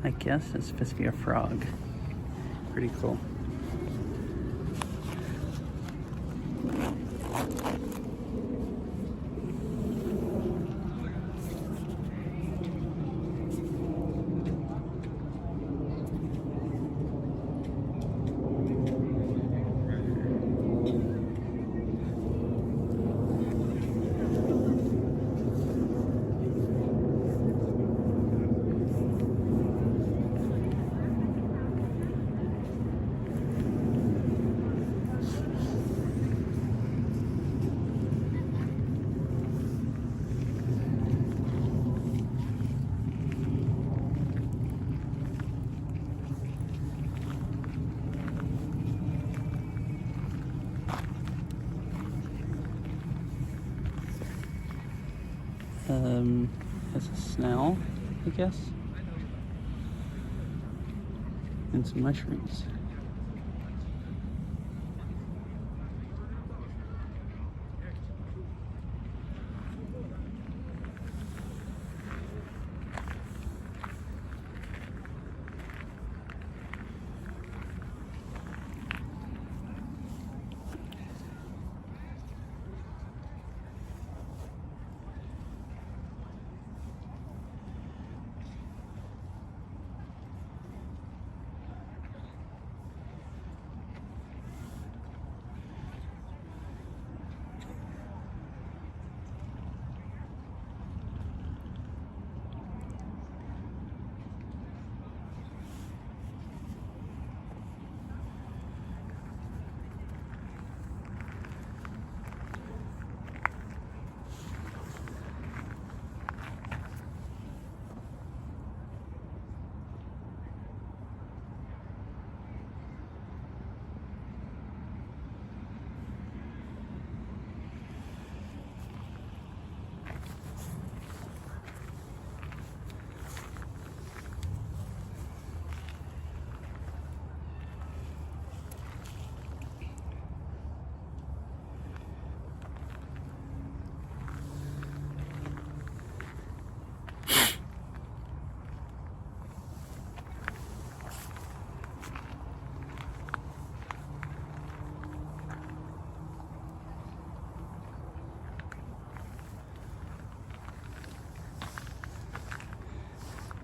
I guess it's supposed to be a frog. Pretty cool. It's a snail, I guess, and some mushrooms.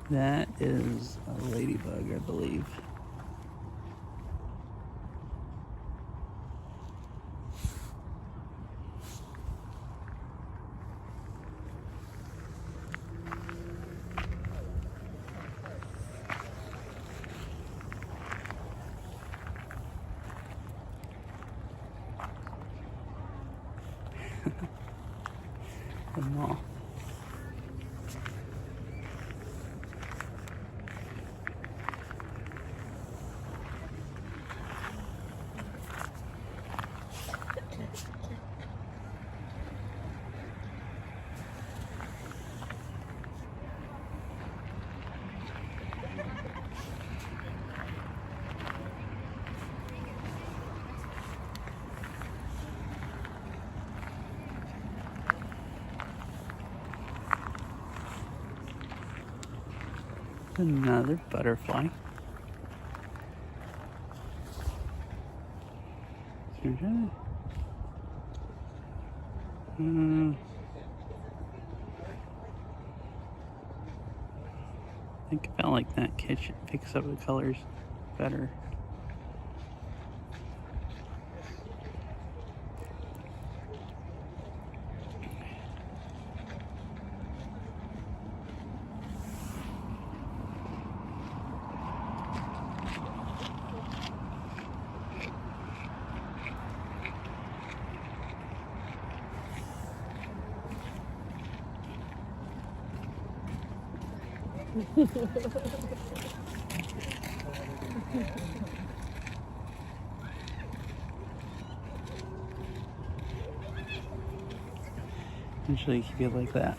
That is a ladybug, I believe. moth. Another butterfly. I think I felt like that kitchen picks up the colors better. Usually you feel like that.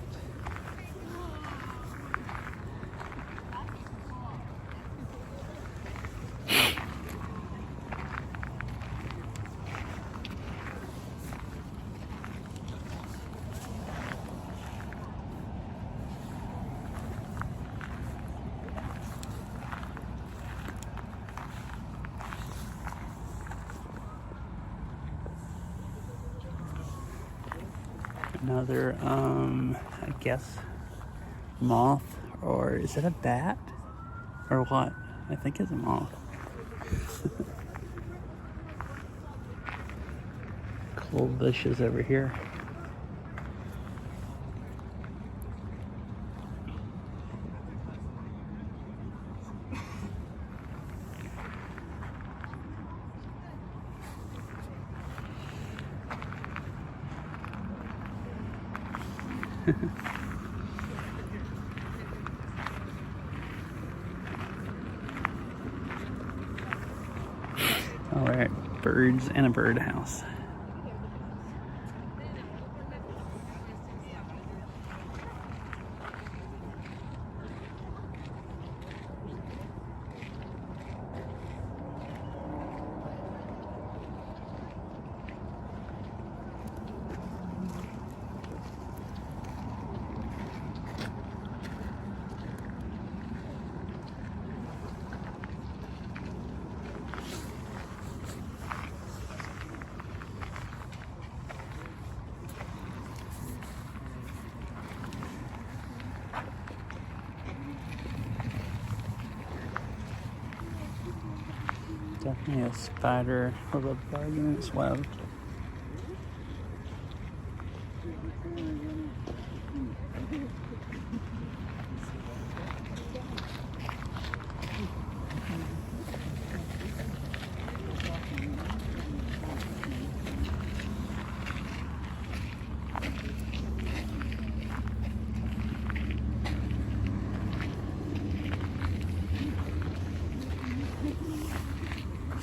Another, I guess, moth, or is it a bat? Or what? I think it's a moth. Cool bushes over here. Oh, we're at Birds and a Birdhouse. Definitely a spider with a bug in its web.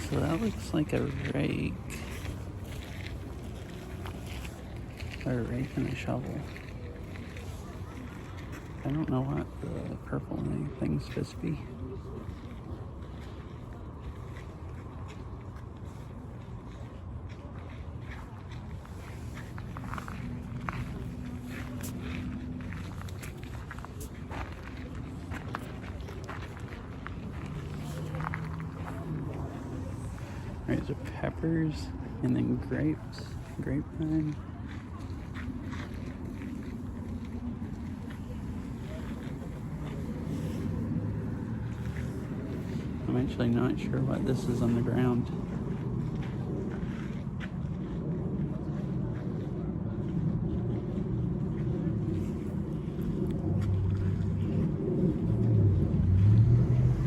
So that looks like a rake. Or a rake and a shovel. I don't know what the purple thing's supposed to be. There's the peppers and then grapes, grapevine. I'm actually not sure what this is on the ground.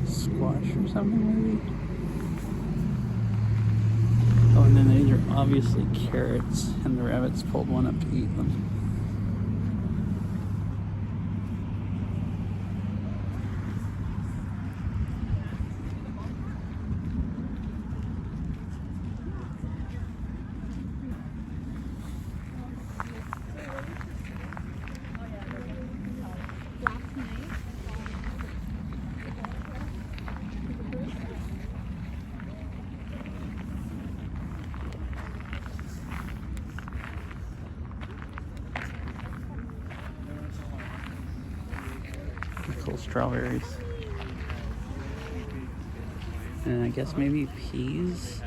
Squash or something maybe? Oh, and then these are obviously carrots, and the rabbits pulled one up to eat them. Cool strawberries. And I guess maybe peas.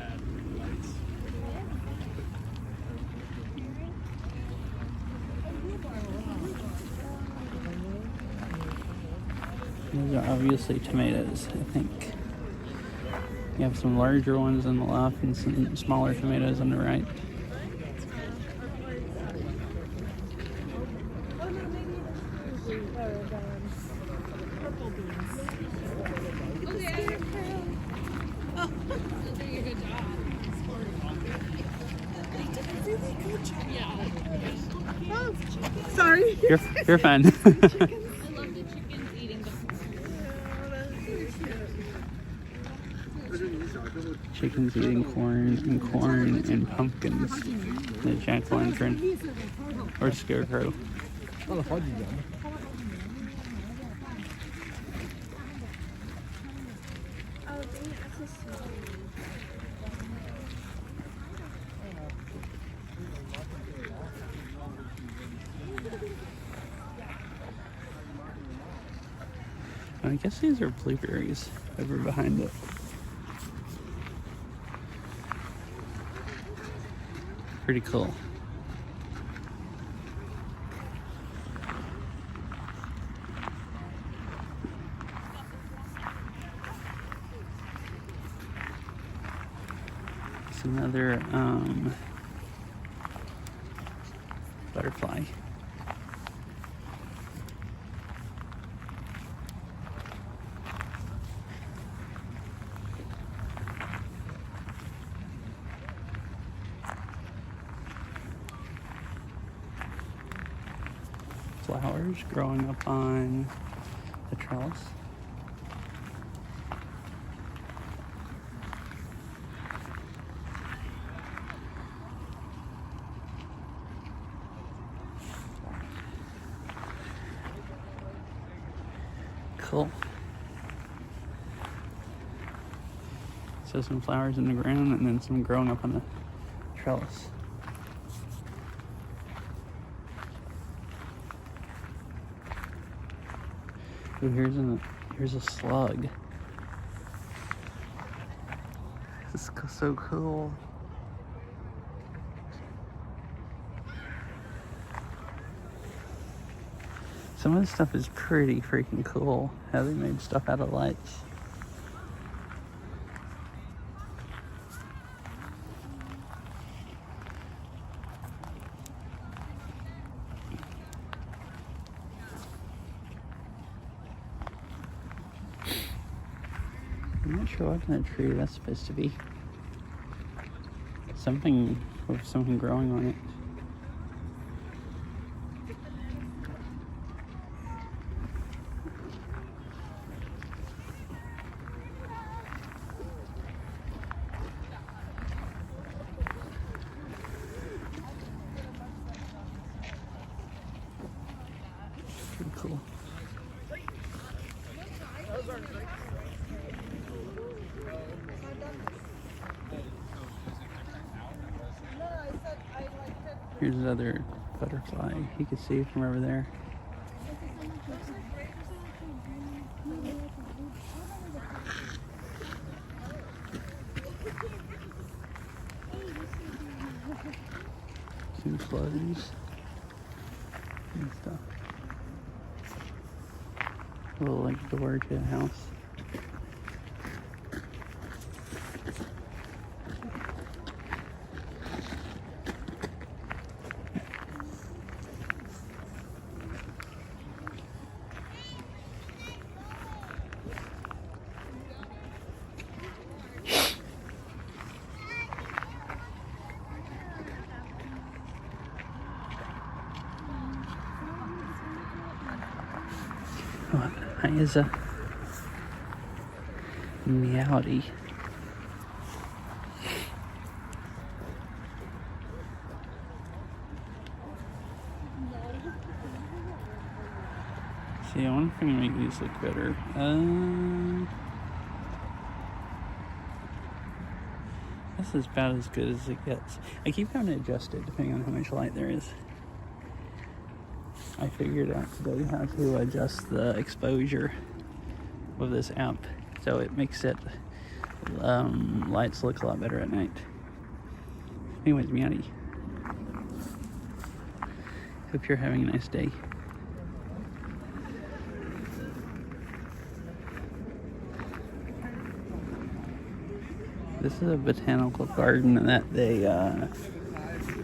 Those are obviously tomatoes, I think. You have some larger ones on the left and some smaller tomatoes on the right. Sorry. You're fine. I love the chickens eating the Chickens eating corn and pumpkins. And a jack-o'-lantern or scarecrow. I guess these are blueberries over behind it. Pretty cool. It's another butterfly. Flowers growing up on the trellis. Cool. So some flowers in the ground and then some growing up on the trellis. Ooh, here's a slug. This is so cool. Some of this stuff is pretty freaking cool. How they made stuff out of lights. I'm not sure what kind of tree that's supposed to be. Something with something growing on it. Pretty cool. Here's another butterfly you can see from over there. Some slugs and stuff. A little like door to a house. Oh, that is a meowdy. See, I wonder if I can make these look better. This is about as good as it gets. I keep having to adjust it depending on how much light there is. I figured out today how to adjust the exposure with this app so it makes it lights look a lot better at night. Anyways, Meowdy, hope you're having a nice day. This is a botanical garden that they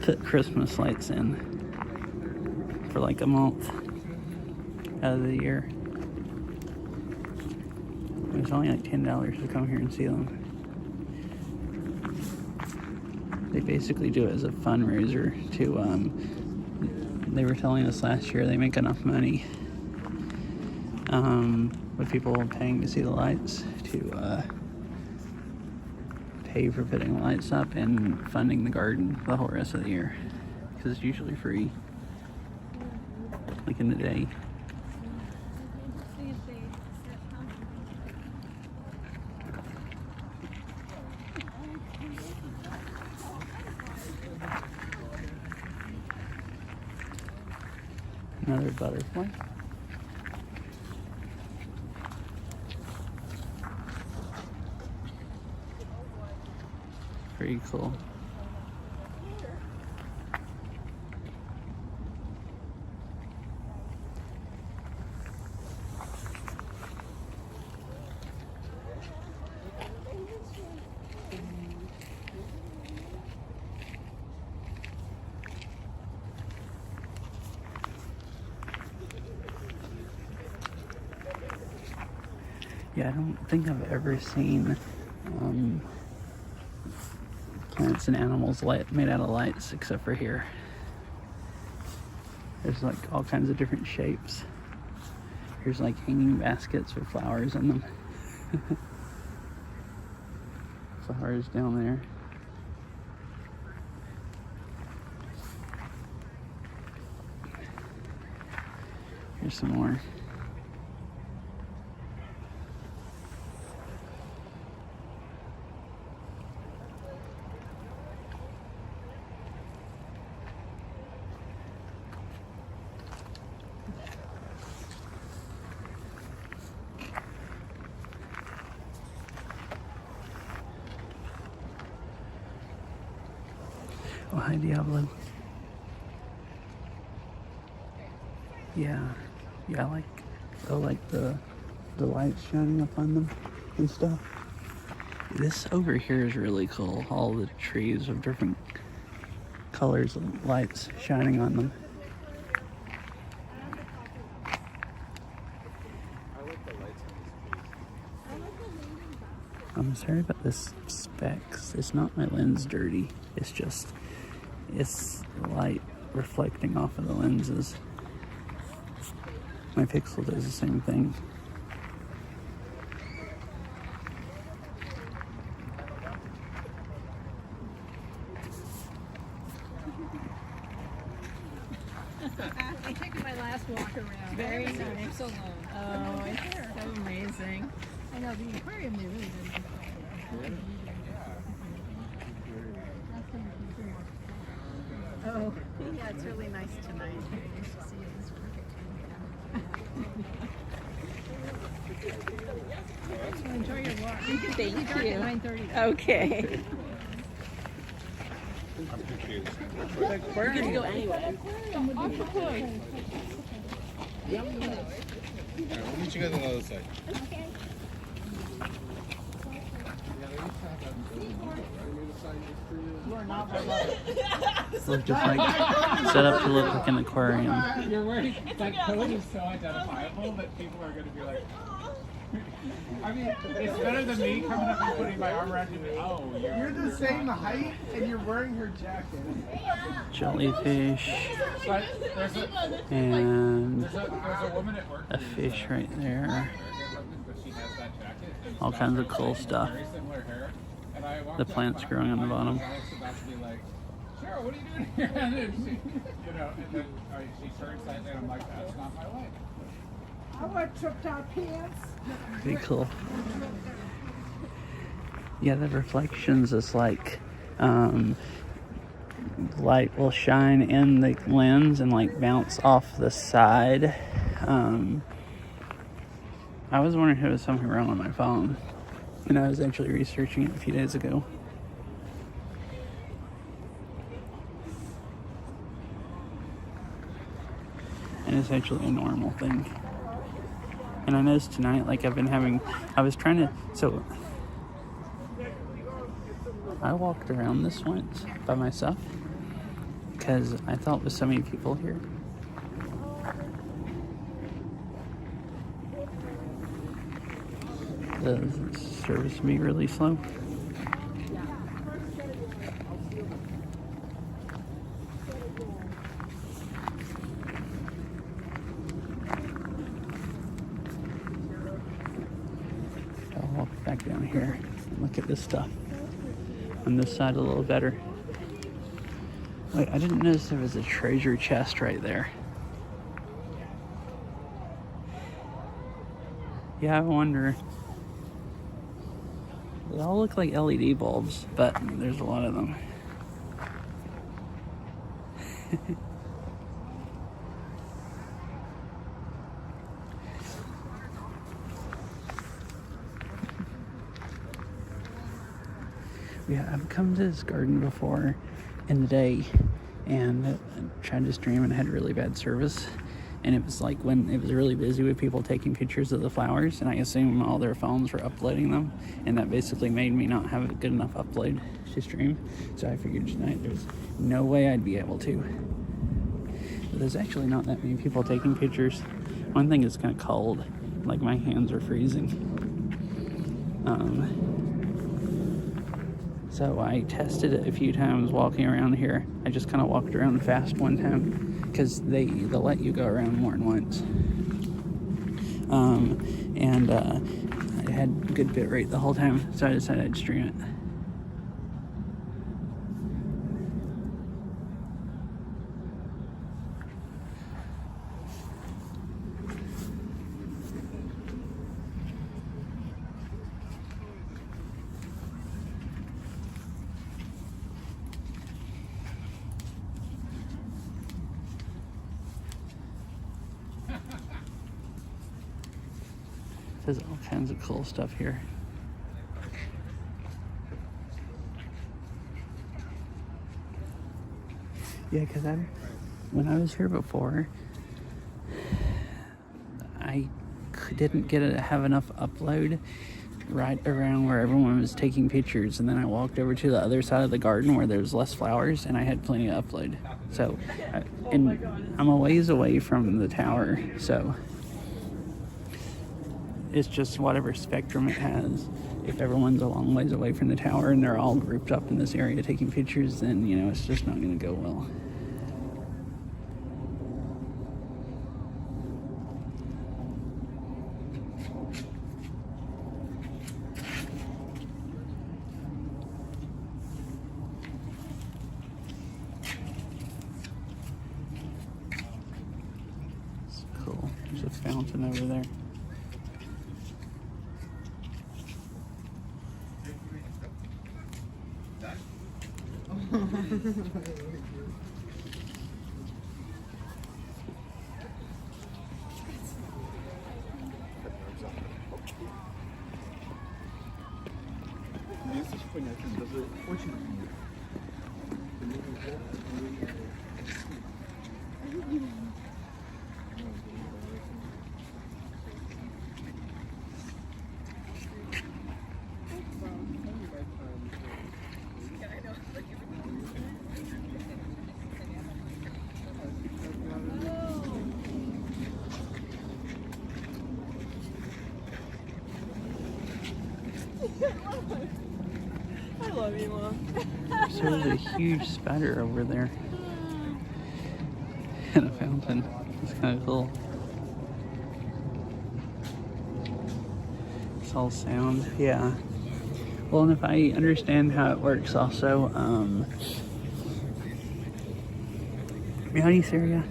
put Christmas lights in for like a month out of the year. It's only like $10 to come here and see them. They basically do it as a fundraiser to, they were telling us last year they make enough money with people paying to see the lights to pay for putting the lights up and funding the garden the whole rest of the year, because it's usually free, like in the day. Another butterfly. Pretty cool. Yeah, I don't think I've ever seen plants and animals made out of lights except for here. There's like all kinds of different shapes. Here's like hanging baskets with flowers in them. Flowers down there. Here's some more. Oh, hi, Diablo. Yeah, I like the lights shining up on them and stuff. This over here is really cool. All the trees of different colors of lights shining on them. I'm sorry about this specs. It's not my lens dirty. It's light reflecting off of the lenses. My Pixel does the same thing. I took my last walk around. Very nice. So long. Oh, it's so amazing. I know the aquarium they really did. Oh, yeah, it's really nice tonight. Enjoy your walk. Thank you. 9:30. Okay. We're good to go anyway. Alright, we'll meet you guys on the other side. Okay. Look just like set up to look like an aquarium. You're wearing that coat is so identifiable that people are going to be like, I mean, it's better than me coming up and putting my arm around you. Oh, You're the same height and you're wearing her jacket. Jellyfish But there's and a woman at work. a fish right there. But she has that jacket. And All kinds of cool stuff. very similar hair. And I walked The up plants behind growing on the her, bottom. and I was about to be like, Cheryl, what are you doing here? And then she, you know, and then she turned slightly and I'm like, that's not my way. I want tucked top pants. Pretty cool. Yeah, the reflections is like light will shine in the lens and like bounce off the side. I was wondering if there was something wrong with my phone, and I was actually researching it a few days ago. And it's actually a normal thing. And I noticed tonight, like I was trying to, so I walked around this once by myself because I thought there was so many people here. The service can be really slow. I'll walk back down here and look at this stuff. On this side a little better. Wait, I didn't notice there was a treasure chest right there. Yeah, I wonder. They all look like LED bulbs, but there's a lot of them. Yeah, I've come to this garden before in the day and tried to stream and had really bad service. And it was like when it was really busy with people taking pictures of the flowers, and I assume all their phones were uploading them, and that basically made me not have a good enough upload to stream. So I figured tonight there's no way I'd be able to. But there's actually not that many people taking pictures. One thing is kind of cold, like my hands are freezing. So I tested it a few times walking around here. I just kind of walked around fast one time because they'll let you go around more than once. I had good bit rate the whole time, so I decided I'd stream it. There's all kinds of cool stuff here. Yeah, because when I was here before, I didn't have enough upload right around where everyone was taking pictures, and then I walked over to the other side of the garden where there's less flowers, and I had plenty of upload. So, and I'm a ways away from the tower, so it's just whatever spectrum it has. If everyone's a long ways away from the tower and they're all grouped up in this area taking pictures, then, you know, it's just not going to go well. It's cool. There's a fountain over there. I love you, Mom. So there's a huge spider over there. And a fountain. It's kind of cool. It's all sound. Yeah. Well, and if I understand how it works also, reality Syria.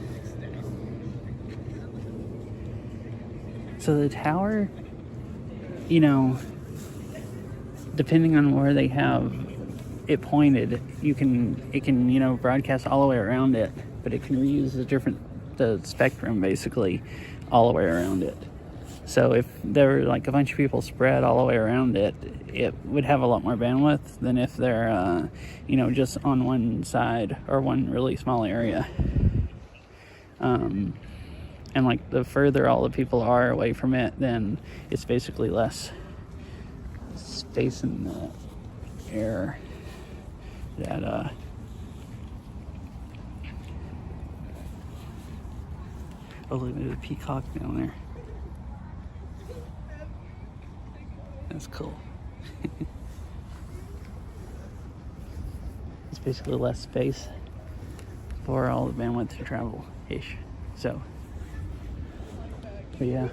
So the tower, you know, depending on where they have it pointed, it can you know, broadcast all the way around it, but it can reuse the spectrum basically all the way around it. So if there were like a bunch of people spread all the way around it, it would have a lot more bandwidth than if they're you know, just on one side or one really small area. And like the further all the people are away from it, then it's basically less space in the air that oh, look at the peacock down there. That's cool. It's basically less space for all the bandwidth to travel ish. So but yeah.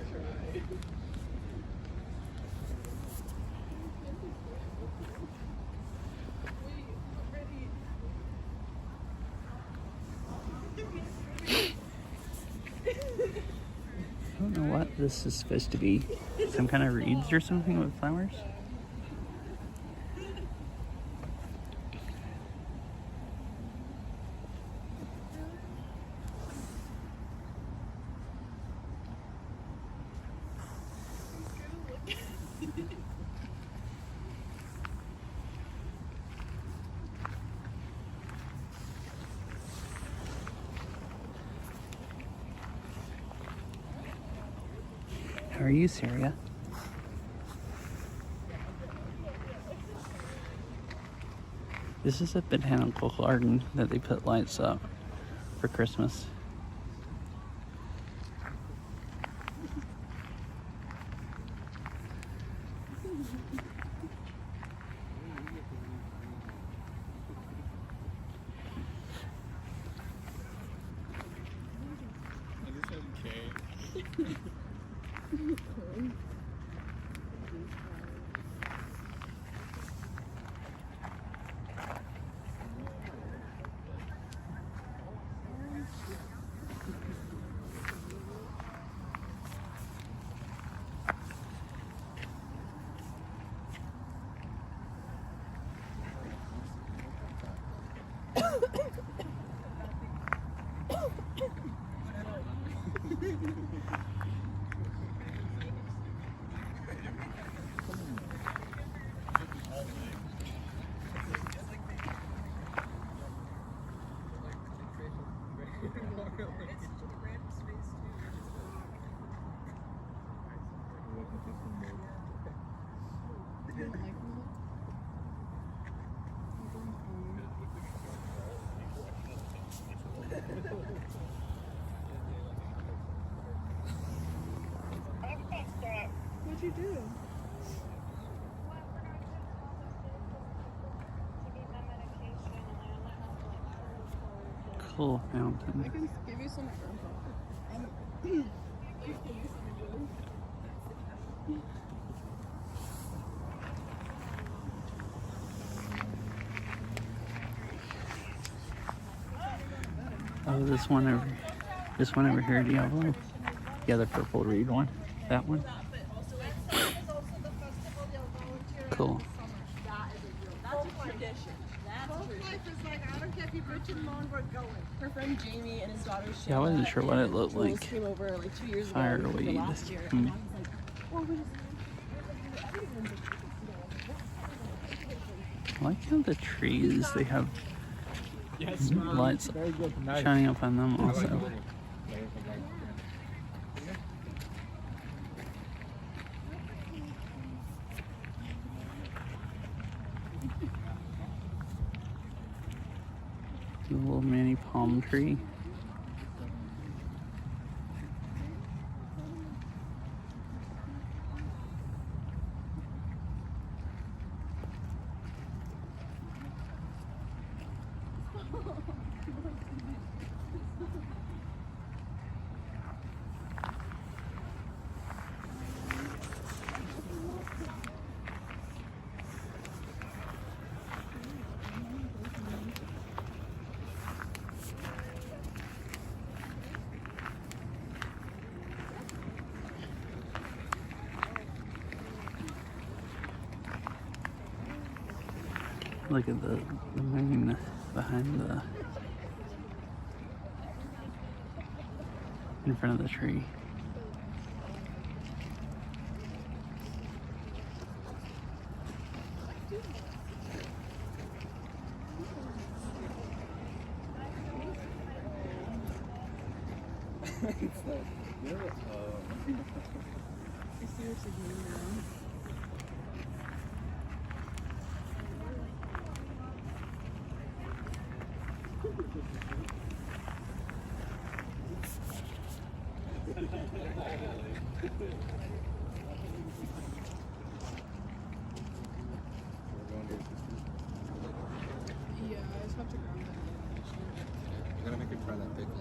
I don't know what this is supposed to be. Some kind of reeds or something with flowers? How are you, Syria? This is a botanical garden that they put lights up for Christmas. What'd you do? Cool fountain. I can give you some. Oh, this one over here, Diablo. Yeah, the purple reed one. That one. Cool. Her friend Jamie and his daughter Shayla. Yeah, I wasn't sure what it looked Jules like. Came over like 2 years ago. Fireweed. Last year. Hmm. I like how the trees, they have lights Very good. Nice. shining up on them also. A little mini palm tree. Look at the moon behind in front of the tree. Yeah, I just have to grab that. I'm gonna make you try that pickle.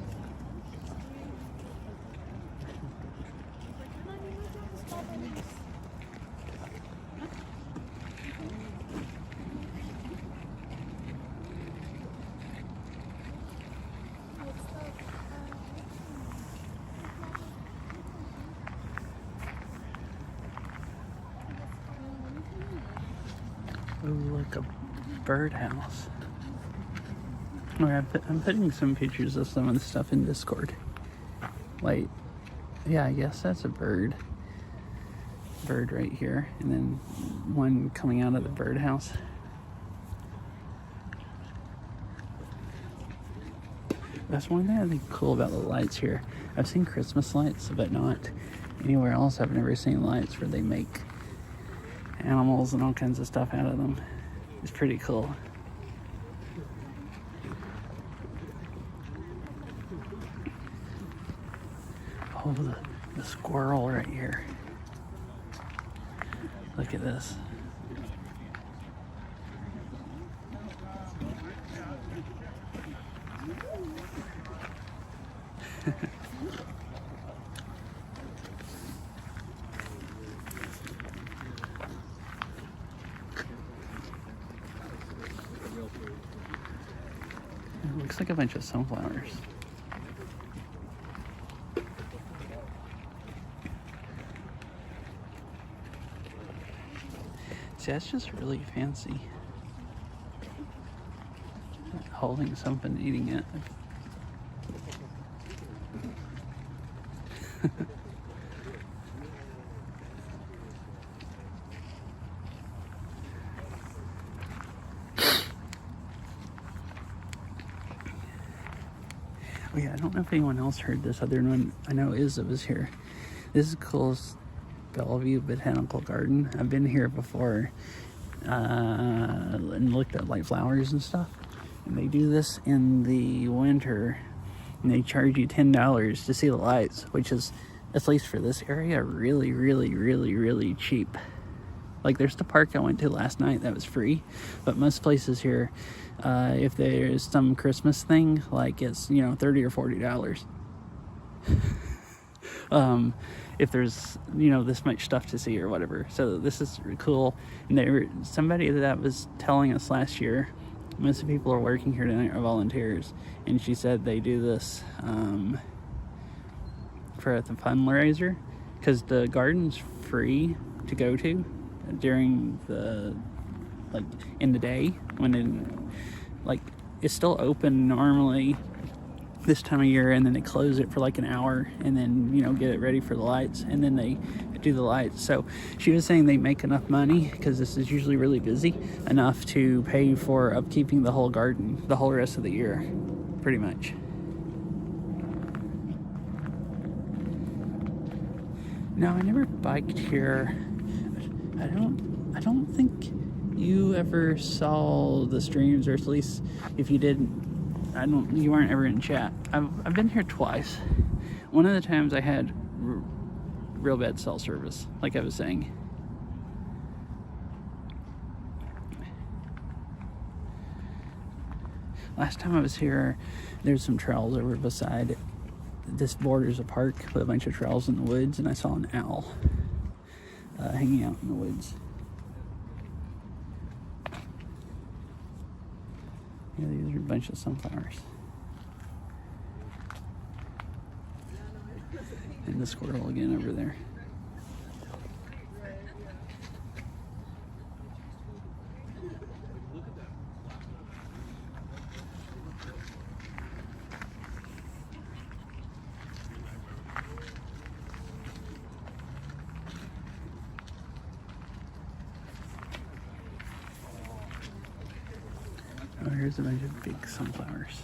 Oh, look, a birdhouse. Okay, I'm putting some pictures of some of the stuff in Discord. Wait, yeah, I guess that's a bird. Bird right here, and then one coming out of the birdhouse. That's one thing I think cool about the lights here. I've seen Christmas lights, but not anywhere else. I've never seen lights where they make animals and all kinds of stuff out of them. It's pretty cool. Oh, the squirrel right here. Look at this. It looks like a bunch of sunflowers. See, that's just really fancy. Holding something, eating it. Oh yeah, I don't know if anyone else heard this other than when I know Izza was here. This is Cole's Bellevue Botanical Garden. I've been here before and looked at like flowers and stuff. And they do this in the winter, and they charge you $10 to see the lights, which is, at least for this area, really, really, really, really cheap. Like there's the park I went to last night that was free, but most places here, if there's some Christmas thing, like it's, you know, $30 or $40. If there's, you know, this much stuff to see or whatever. So this is cool. And somebody that was telling us last year, most of the people who are working here tonight are volunteers, and she said they do this for the fundraiser, because the garden's free to go to during the, like, in the day, when it's still open normally this time of year, and then they close it for like an hour, and then, you know, get it ready for the lights, and then they do the lights. So she was saying they make enough money, because this is usually really busy, enough to pay for upkeeping the whole garden the whole rest of the year, pretty much. No, I never biked here. I don't think you ever saw the streams, or at least if you did, you weren't ever in chat. I've been here twice. One of the times I had real bad cell service, like I was saying. Last time I was here, there's some trails over beside it. This borders a park with a bunch of trails in the woods, and I saw an owl hanging out in the woods. Yeah, these are a bunch of sunflowers. And the squirrel again over there. Here's a bunch of big sunflowers.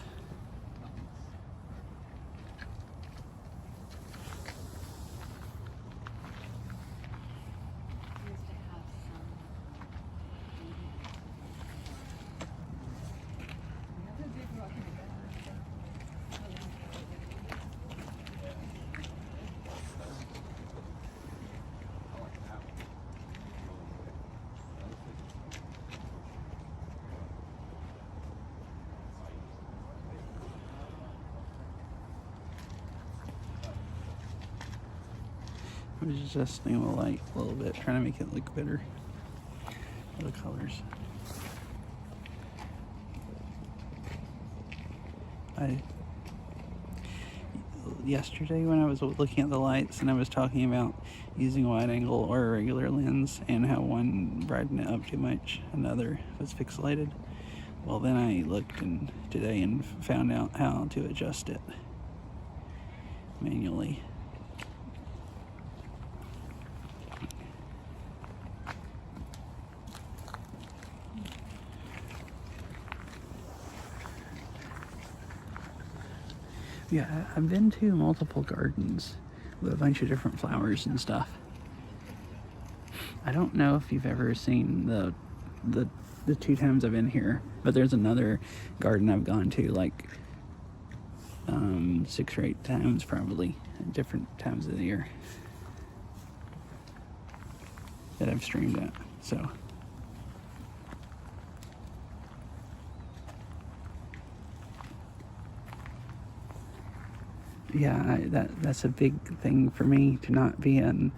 I was adjusting the light a little bit, trying to make it look better. The colors. Yesterday when I was looking at the lights and I was talking about using a wide angle or a regular lens and how one brightened it up too much, another was pixelated. Well, then I looked today and found out how to adjust it manually. Yeah, I've been to multiple gardens with a bunch of different flowers and stuff. I don't know if you've ever seen the 2 times I've been here, but there's another garden I've gone to like 6 or 8 times probably, at different times of the year that I've streamed at. So yeah, that's a big thing for me, to not be an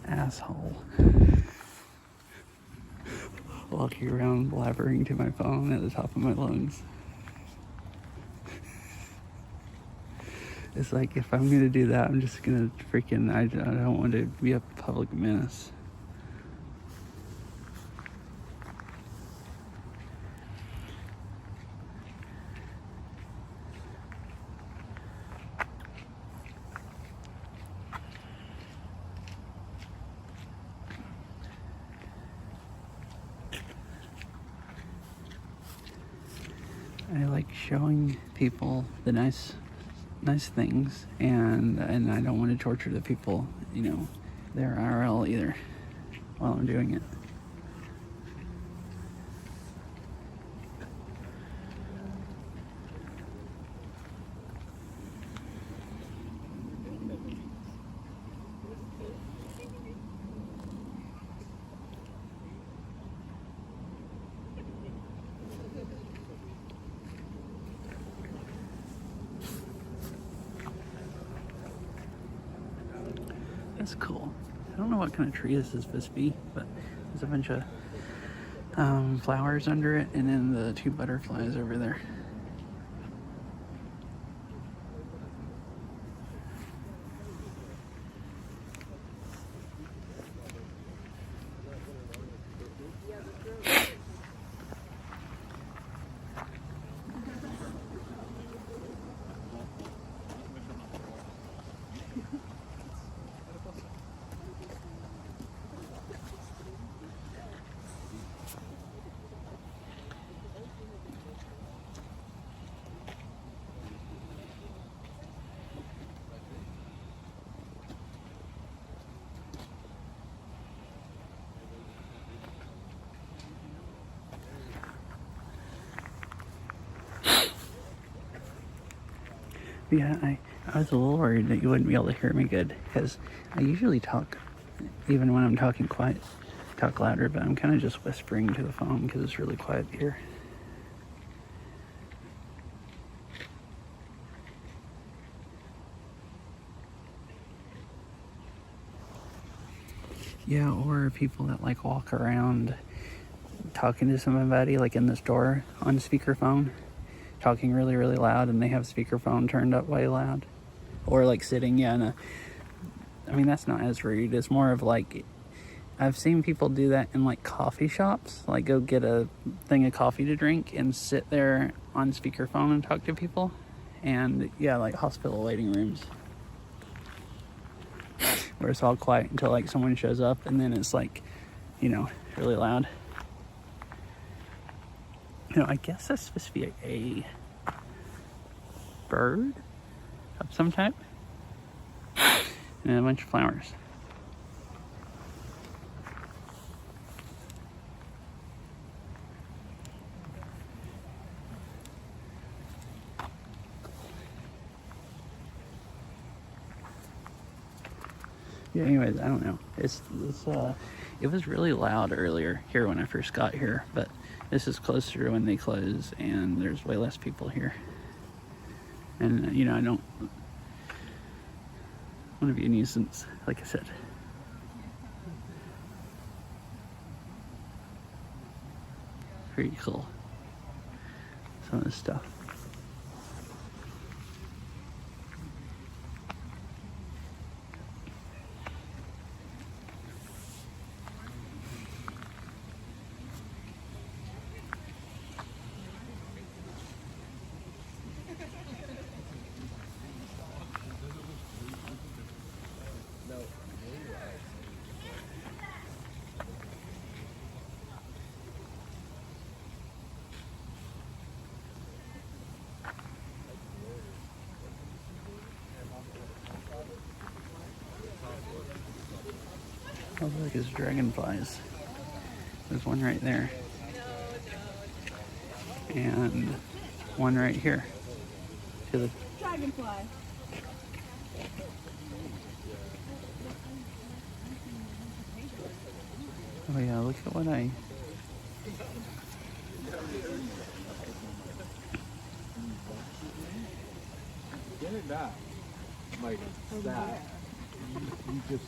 asshole walking around blabbering to my phone at the top of my lungs. It's like, if I'm gonna do that, I'm just gonna freaking, I don't want to be a public menace. I like showing people the nice things, and I don't want to torture the people, their IRL either while I'm doing it. That's cool. I don't know what kind of tree this is supposed to be, but there's a bunch of flowers under it, and then the 2 butterflies over there. Yeah, I was a little worried that you wouldn't be able to hear me good, because I usually talk, even when I'm talking quiet, talk louder, but I'm kind of just whispering to the phone because it's really quiet here. Yeah, or people that like walk around talking to somebody, like in the store on speakerphone, talking really, really loud, and they have speakerphone turned up way loud. Or like sitting, I mean, that's not as rude. It's more of like, I've seen people do that in like coffee shops, like go get a thing of coffee to drink and sit there on speakerphone and talk to people. And yeah, like hospital waiting rooms, where it's all quiet until like someone shows up, and then it's like you know, really loud. You know, I guess that's supposed to be a bird of some type. And a bunch of flowers. Yeah, anyways, I don't know. It was really loud earlier here when I first got here, but this is closer to when they close and there's way less people here. And, you know, I don't want to be a nuisance, like I said. Pretty cool. Some of this stuff. Oh, look, it's dragonflies. There's one right there. And one right here. To the Dragonfly. oh yeah, look at what I Get it back. Like that. You just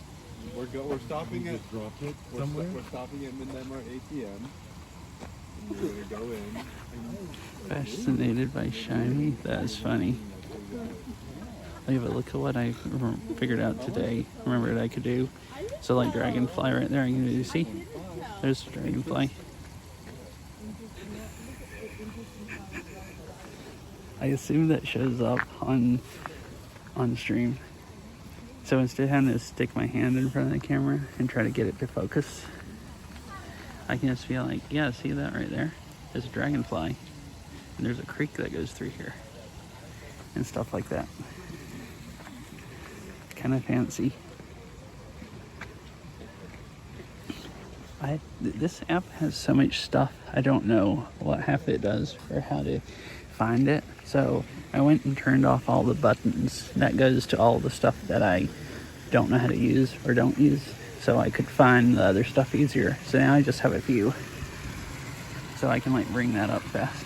we're stopping at drop it somewhere. We're stopping at Midnight Mart ATM. And you're gonna go in. fascinated by shiny. That is funny. Yeah, but look at what I figured out today. Remembered I could do. So like dragonfly right there. I can do. See? There's a dragonfly. I assume that shows up on stream. So instead of having to stick my hand in front of the camera and try to get it to focus, I can just feel like, yeah, see that right there? There's a dragonfly. And there's a creek that goes through here. And stuff like that. Kind of fancy. This app has so much stuff. I don't know what half it does or how to find it. So I went and turned off all the buttons. That goes to all the stuff that I don't know how to use or don't use. So I could find the other stuff easier. So now I just have a few. So I can like bring that up fast.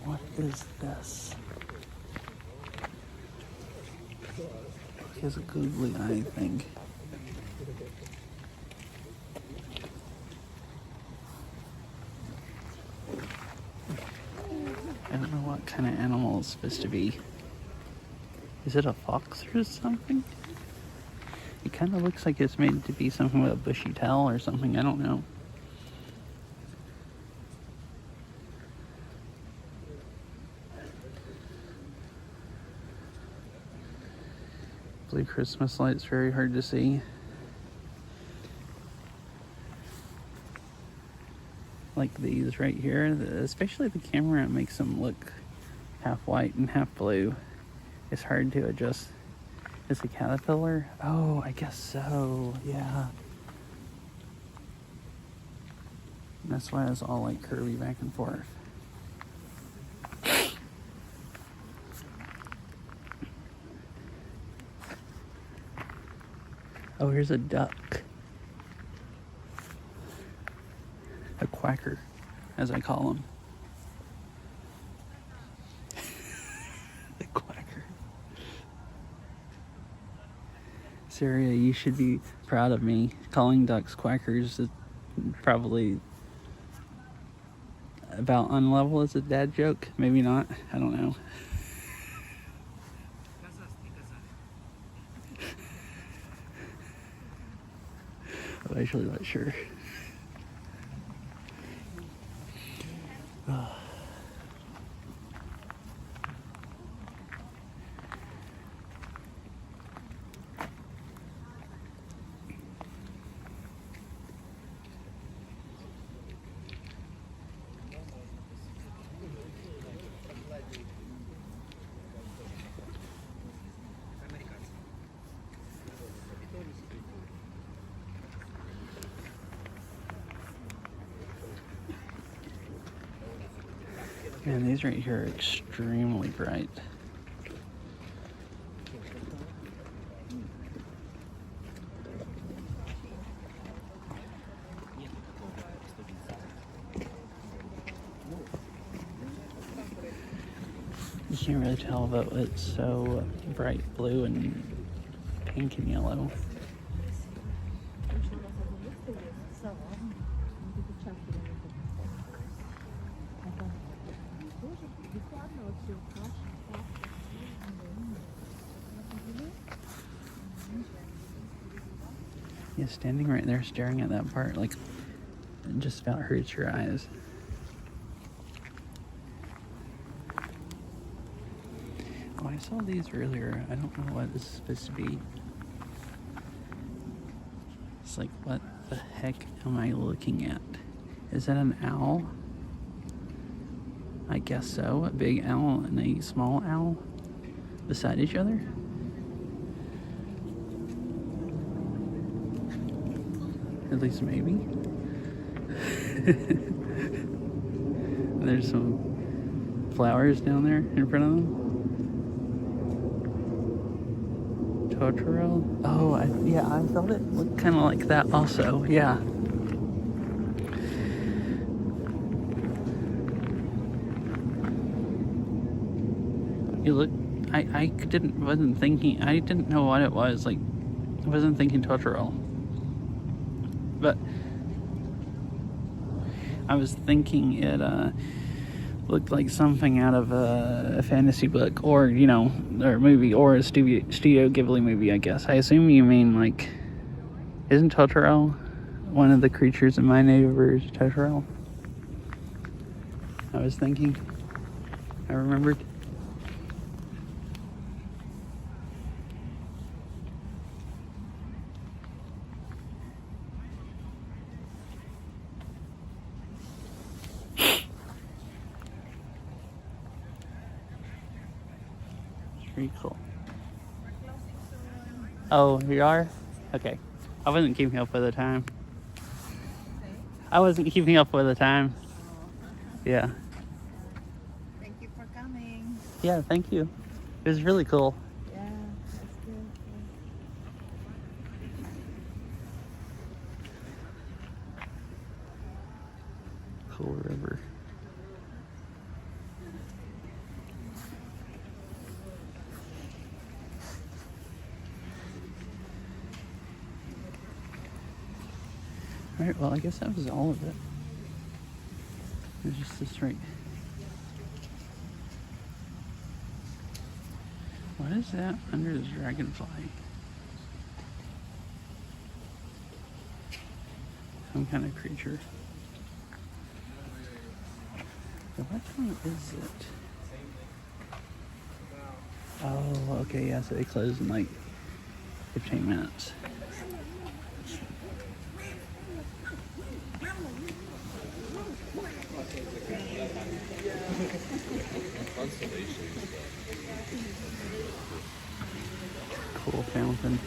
What is this? He has a googly eye thing. I don't know what kind of animal it's supposed to be. Is it a fox or something? It kind of looks like it's made to be something with a bushy tail or something. I don't know. Blue Christmas lights, very hard to see. Like these right here, especially the camera makes them look half white and half blue. It's hard to adjust. Is it a caterpillar? Oh, I guess so, yeah. That's why it's all like curvy back and forth. Oh, here's a duck. A quacker, as I call them. Syria, you should be proud of me. Calling ducks quackers is probably about on level as a dad joke. Maybe not. I don't know. I'm actually not sure. Man, these right here are extremely bright. You can't really tell, but it's so bright blue and pink and yellow. Yeah, standing right there staring at that part, like, it just about hurts your eyes. Oh, I saw these earlier. I don't know what this is supposed to be. It's like, what the heck am I looking at? Is that an owl? I guess so. A big owl and a small owl beside each other. At least maybe. There's some flowers down there in front of them. Totoro. Oh, yeah, I thought it looked kind of like that also. Yeah. You look. I wasn't thinking. I didn't know what it was. Like, I wasn't thinking Totoro. But I was thinking it looked like something out of a fantasy book, or or movie, or a Studio Ghibli movie. I guess. I assume you mean, like, isn't Totoro one of the creatures in My Neighbor Totoro? I was thinking. I remembered. Pretty cool. Oh, we are? Okay. I wasn't keeping up with the time. I wasn't keeping up with the time. Yeah. Thank you for coming. Yeah, thank you. It was really cool. Yeah, that's good. Cool river. Alright, well, I guess that was all of it. There's just this right. What is that under the dragonfly? Some kind of creature. What one is it? Oh, okay, yeah, so they close in like 15 minutes. Cool fountain.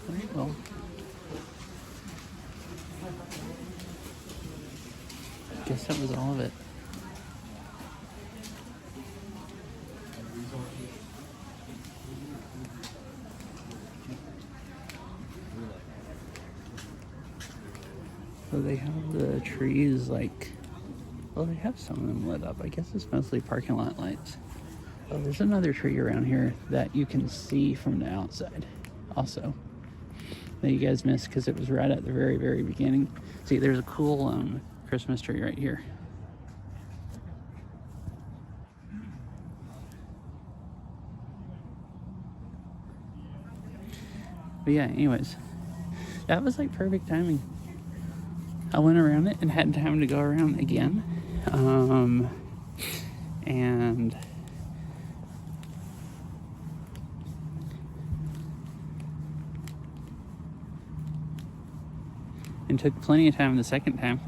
Alright, well. Guess that was all of it. So they have the trees like, well, they have some of them lit up. I guess it's mostly parking lot lights. Oh, there's another tree around here that you can see from the outside also that you guys missed because it was right at the very, very beginning. See, there's a cool Christmas tree right here. But yeah, anyways, that was like perfect timing. I went around it and had time to go around again. And took plenty of time the second time.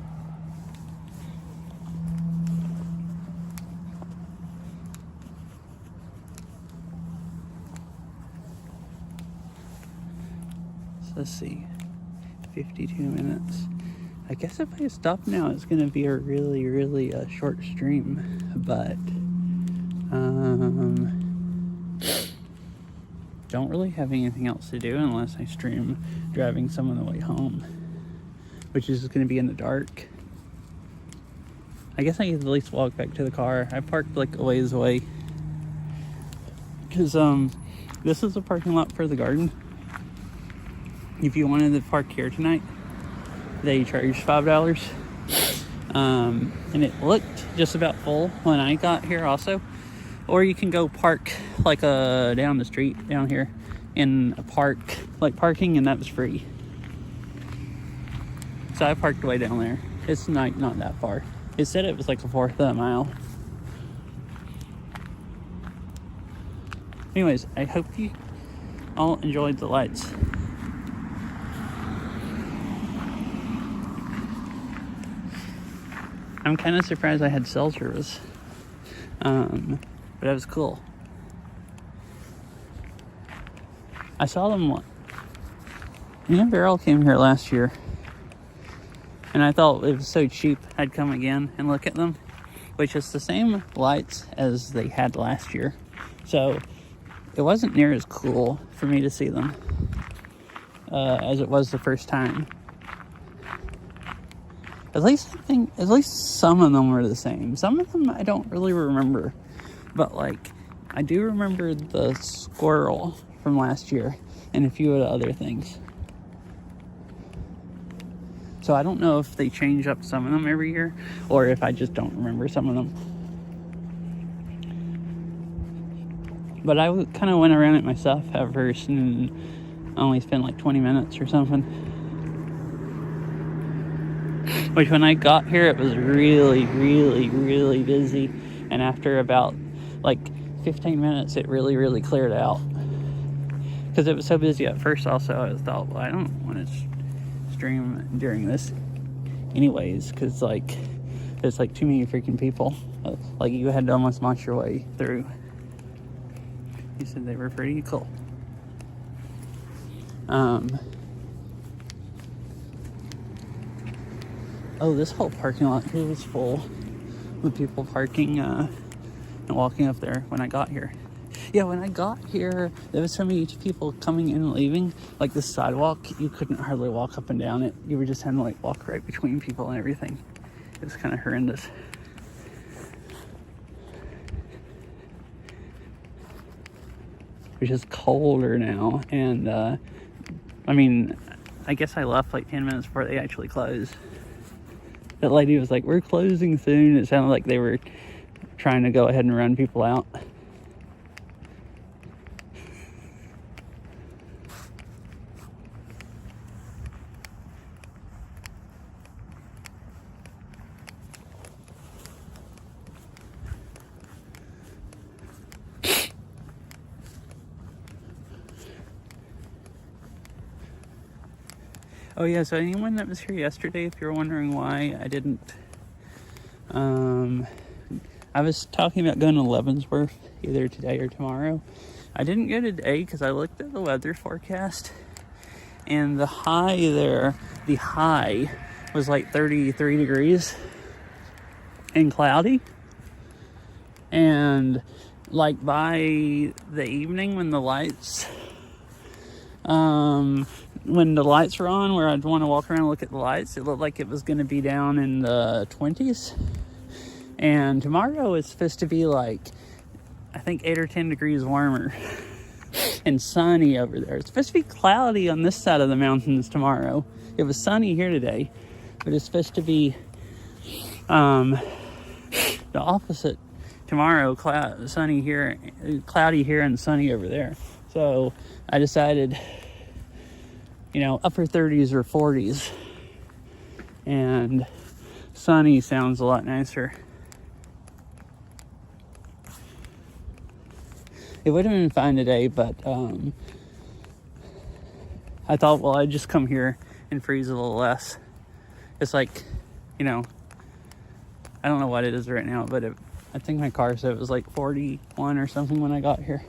So let's see, 52 minutes. I guess if I stop now, it's gonna be a really, really short stream, but don't really have anything else to do unless I stream driving some of the way home, which is gonna be in the dark. I guess I can at least walk back to the car. I parked like a ways away because this is a parking lot for the garden. If you wanted to park here tonight, they charge $5. And it looked just about full when I got here also. Or you can go park like down the street down here in a park, like parking, and that was free. So I parked way down there. It's not that far. It said it was like a fourth of a mile. Anyways, I hope you all enjoyed the lights. I'm kind of surprised I had cell service, but that was cool. I saw them. Me and Beryl came here last year, and I thought it was so cheap I'd come again and look at them, which is the same lights as they had last year. So it wasn't near as cool for me to see them as it was the first time. At least some of them were the same. Some of them I don't really remember, but like I do remember the squirrel from last year and a few of the other things. So I don't know if they change up some of them every year or if I just don't remember some of them. But I kind of went around it myself at first and only spent like 20 minutes or something. Which when I got here, it was really, really, really busy. And after about like 15 minutes, it really, really cleared out. Because it was so busy at first also, I thought, well, I don't want to stream during this anyways. Because like, there's like too many freaking people. Like you had to almost march your way through. He said they were pretty cool. Oh, this whole parking lot here was full with people parking and walking up there when I got here. Yeah, when I got here, there was so many people coming in and leaving. Like the sidewalk, you couldn't hardly walk up and down it. You were just having to like walk right between people and everything. It was kind of horrendous. Which is colder now, and I mean, I guess I left like 10 minutes before they actually closed. That lady was like, we're closing soon. It sounded like they were trying to go ahead and run people out. Oh yeah, so anyone that was here yesterday, if you're wondering why I didn't, I was talking about going to Leavenworth either today or tomorrow. I didn't go today because I looked at the weather forecast and the high was like 33 degrees and cloudy. And like by the evening when the lights when the lights were on, where I'd want to walk around and look at the lights, it looked like it was going to be down in the 20s. And tomorrow it's supposed to be like, I think 8 or 10 degrees warmer and sunny over there. It's supposed to be cloudy on this side of the mountains tomorrow. It was sunny here today, but it's supposed to be the opposite tomorrow. Sunny here, cloudy here, and sunny over there. So I decided, you know, upper 30s or 40s, and sunny sounds a lot nicer. It would have been fine today, but I thought, well, I'd just come here and freeze a little less. It's like, you know, I don't know what it is right now, but I think my car said it was like 41 or something when I got here.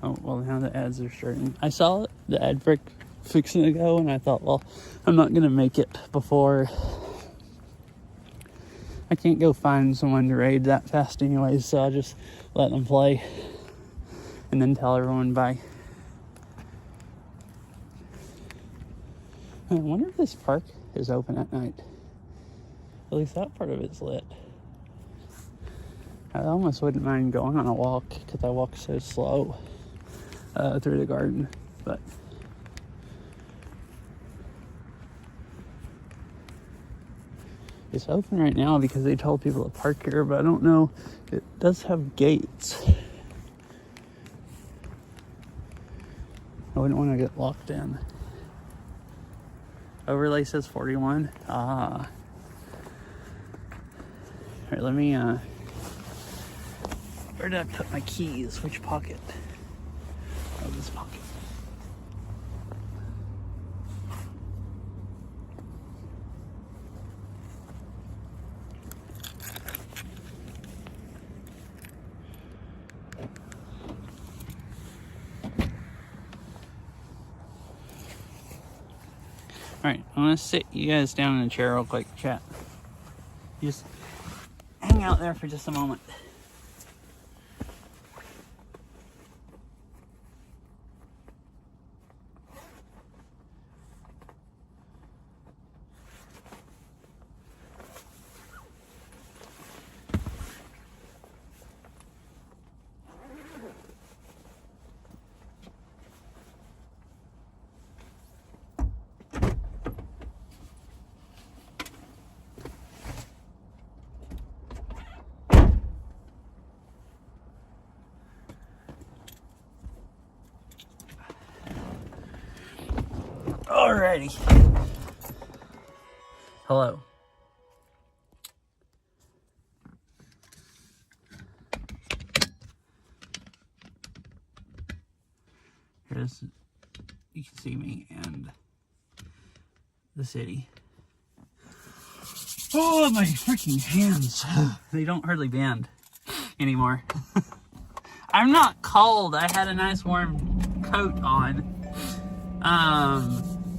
Oh, well, now the ads are starting. I saw the ad break fixing to go, and I thought, well, I'm not going to make it before. I can't go find someone to raid that fast anyways, so I'll just let them play and then tell everyone bye. I wonder if this park is open at night. At least that part of it's lit. I almost wouldn't mind going on a walk because I walk so slow through the garden, but it's open right now because they told people to park here, but I don't know. It does have gates. I wouldn't want to get locked in. Overlay says 41. Ah. All right, let me, where did I put my keys? Which pocket? Oh, this pocket. Alright, I'm gonna sit you guys down in a chair real quick, chat. Just hang out there for just a moment. Alrighty. Hello. Here's, you can see me and the city. Oh, my freaking hands. They don't hardly bend anymore. I'm not cold. I had a nice warm coat on.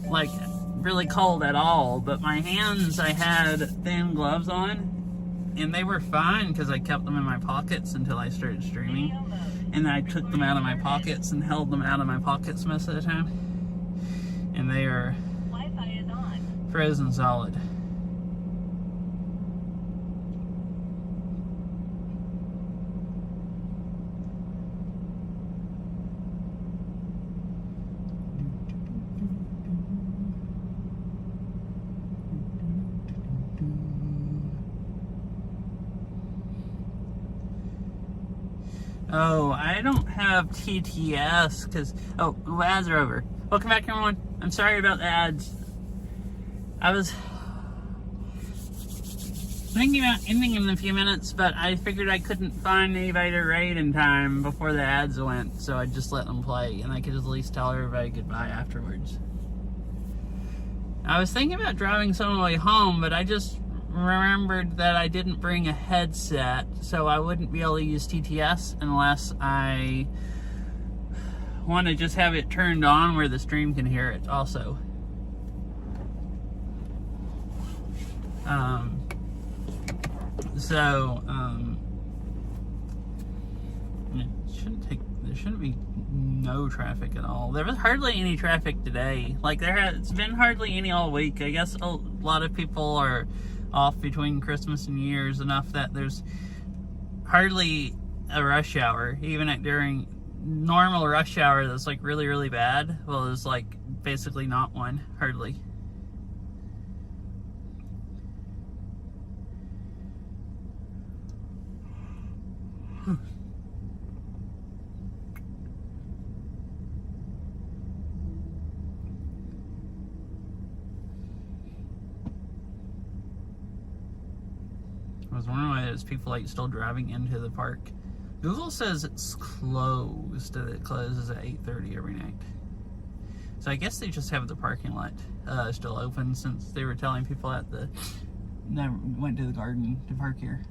Like really cold at all, but my hands, I had thin gloves on and they were fine because I kept them in my pockets until I started streaming, and I took them out of my pockets and held them out of my pockets most of the time, and they are Wi-Fi is on. Frozen solid. Oh, I don't have TTS because, oh, ads are over. Welcome back, everyone. I'm sorry about the ads. I was thinking about ending in a few minutes, but I figured I couldn't find anybody to raid in time before the ads went, so I just let them play, and I could at least tell everybody goodbye afterwards. I was thinking about driving some of the way home, but I just remembered that I didn't bring a headset, so I wouldn't be able to use TTS unless I want to just have it turned on where the stream can hear it also. there shouldn't be no traffic at all. There was hardly any traffic today. Like it's been hardly any all week. I guess a lot of people are off between Christmas and New Year's enough that there's hardly a rush hour. Even during normal rush hour that's like really, really bad. Well, there's like basically not one, hardly. I was wondering why there's people like still driving into the park. Google says it's closed. It closes at 8:30 every night. So I guess they just have the parking lot still open, since they were telling people that went to the garden to park here.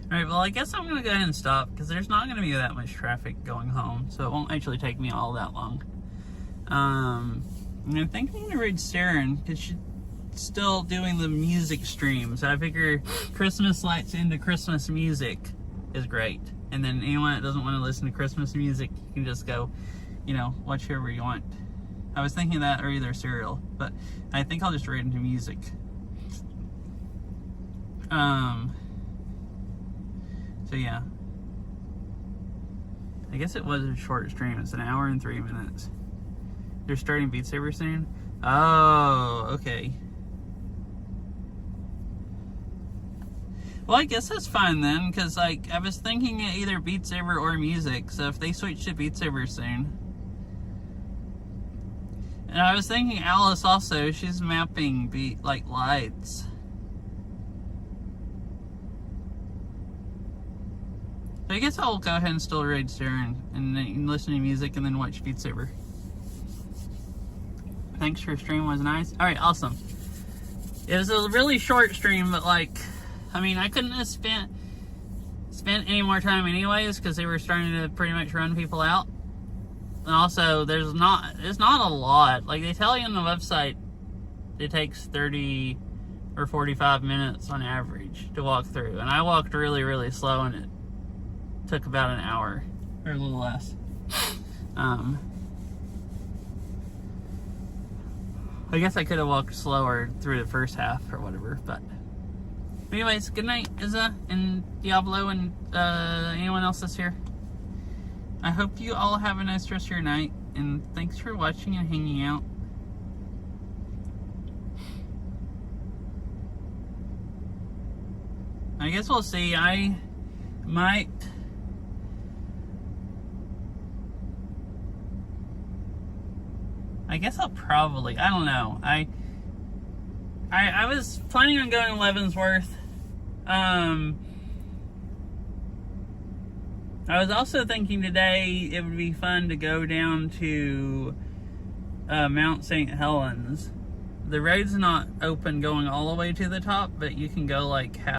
Alright, well I guess I'm going to go ahead and stop, because there's not going to be that much traffic going home, so it won't actually take me all that long. And I think I'm going to read Saren, because she's still doing the music streams. I figure Christmas lights into Christmas music is great. And then anyone that doesn't want to listen to Christmas music, you can just go, you know, watch whoever you want. I was thinking that, or either Serial, but I think I'll just read into music. So yeah. I guess it was a short stream. It's 1 hour and 3 minutes. They're starting Beat Saber soon? Oh, okay. Well, I guess that's fine then, because like I was thinking either Beat Saber or music, so if they switch to Beat Saber soon. And I was thinking Alice also, she's mapping lights. So I guess I'll go ahead and still raid Saren and then listen to music and then watch Beat Saber. Thanks for stream, was nice. Alright, awesome. It was a really short stream, but like, I mean, I couldn't have spent any more time anyways, because they were starting to pretty much run people out. And also, it's not a lot. Like, they tell you on the website it takes 30 or 45 minutes on average to walk through. And I walked really, really slow, and it took about an hour, or a little less. I guess I could have walked slower through the first half or whatever, but anyways, good night, Izza and Diablo and anyone else that's here. I hope you all have a nice rest of your night, and thanks for watching and hanging out. I guess we'll see. I guess I'll probably, I don't know. I was planning on going to Leavenworth. I was also thinking today it would be fun to go down to Mount St. Helens. The road's not open going all the way to the top, but you can go like half.